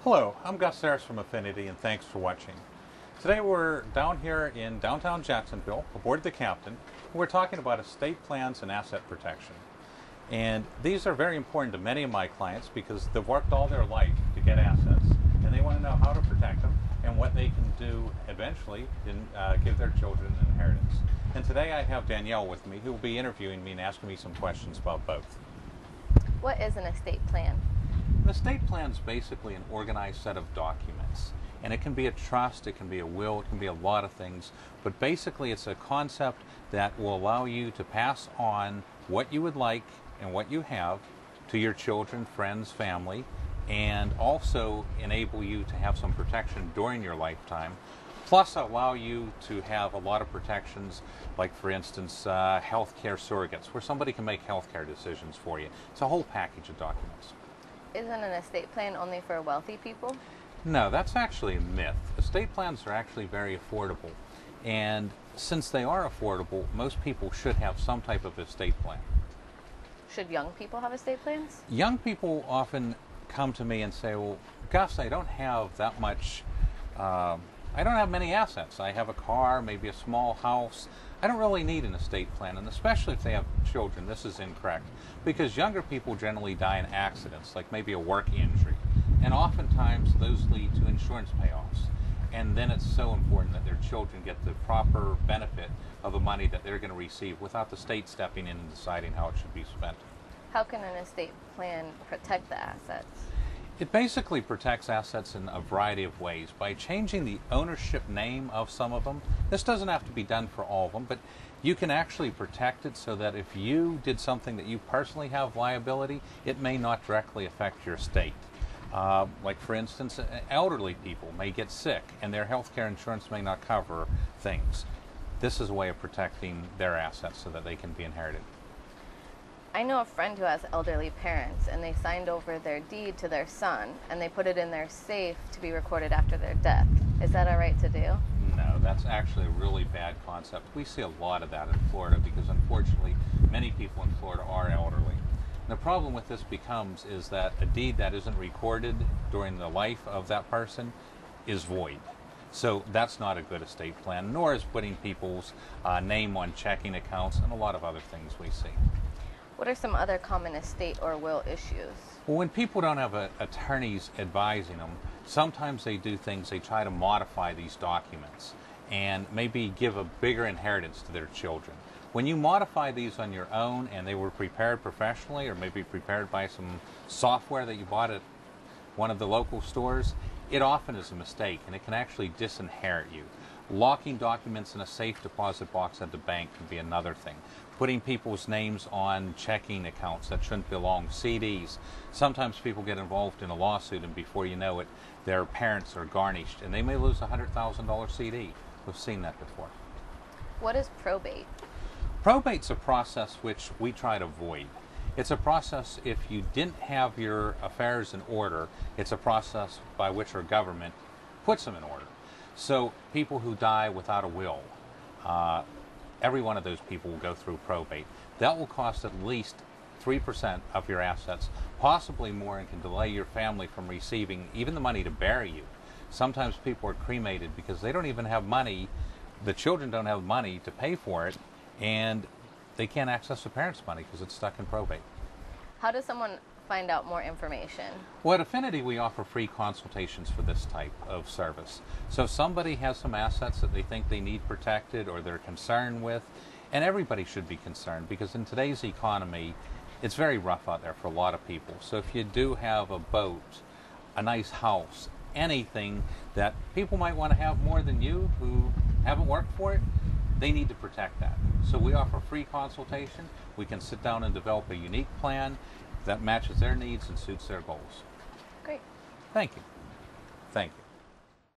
Hello, I'm Gust Sarris from Affinity, and thanks for watching. Today we're down here in downtown Jacksonville, aboard the Captain, and we're talking about estate plans and asset protection. And these are very important to many of my clients because they've worked all their life to get assets, and they want to know how to protect them and what they can do eventually in give their children an inheritance. And today I have Danielle with me, who will be interviewing me and asking me some questions about both. What is an estate plan? An estate plan is basically an organized set of documents. And it can be a trust, it can be a will, it can be a lot of things. But basically it's a concept that will allow you to pass on what you would like and what you have to your children, friends, family, and also enable you to have some protection during your lifetime. Plus allow you to have a lot of protections, like for instance, healthcare surrogates, where somebody can make healthcare decisions for you. It's a whole package of documents. Isn't an estate plan only for wealthy people? No, that's actually a myth. Estate plans are actually very affordable. And since they are affordable, most people should have some type of estate plan. Should young people have estate plans? Young people often come to me and say, well, Gus, I don't have that much, I don't have many assets. I have a car, maybe a small house. I don't really need an estate plan, and especially if they have children, this is incorrect. Because younger people generally die in accidents, like maybe a work injury. And oftentimes those lead to insurance payoffs. And then it's so important that their children get the proper benefit of the money that they're going to receive without the state stepping in and deciding how it should be spent. How can an estate plan protect the assets? It basically protects assets in a variety of ways by changing the ownership name of some of them. This doesn't have to be done for all of them, but you can actually protect it so that if you did something that you personally have liability, it may not directly affect your estate. Like for instance, elderly people may get sick and their health care insurance may not cover things. This is a way of protecting their assets so that they can be inherited. I know a friend who has elderly parents, and they signed over their deed to their son, and they put it in their safe to be recorded after their death. Is that all right to do? No, that's actually a really bad concept. We see a lot of that in Florida because unfortunately many people in Florida are elderly. And the problem with this becomes is that a deed that isn't recorded during the life of that person is void. So that's not a good estate plan, nor is putting people's name on checking accounts and a lot of other things we see. What are some other common estate or will issues? Well, when people don't have attorneys advising them, sometimes they do things, they try to modify these documents and maybe give a bigger inheritance to their children. When you modify these on your own and they were prepared professionally or maybe prepared by some software that you bought at one of the local stores, it often is a mistake and it can actually disinherit you. Locking documents in a safe deposit box at the bank can be another thing. Putting people's names on checking accounts that shouldn't belong, CDs. Sometimes people get involved in a lawsuit and before you know it, their parents are garnished and they may lose a $100,000 CD. We've seen that before. What is probate? Probate's a process which we try to avoid. It's a process if you didn't have your affairs in order, it's a process by which our government puts them in order. So people who die without a will, every one of those people will go through probate. That will cost at least 3% of your assets, possibly more, and can delay your family from receiving even the money to bury you. Sometimes people are cremated because they don't even have money, the children don't have money to pay for it, and they can't access the parents' money because it's stuck in probate. How does someone find out more information? Well, at Affinity, we offer free consultations for this type of service. So if somebody has some assets that they think they need protected or they're concerned with, and everybody should be concerned because in today's economy, it's very rough out there for a lot of people. So if you do have a boat, a nice house, anything that people might want to have more than you who haven't worked for it, they need to protect that. So we offer free consultation. We can sit down and develop a unique plan that matches their needs and suits their goals. Great. Thank you. Thank you.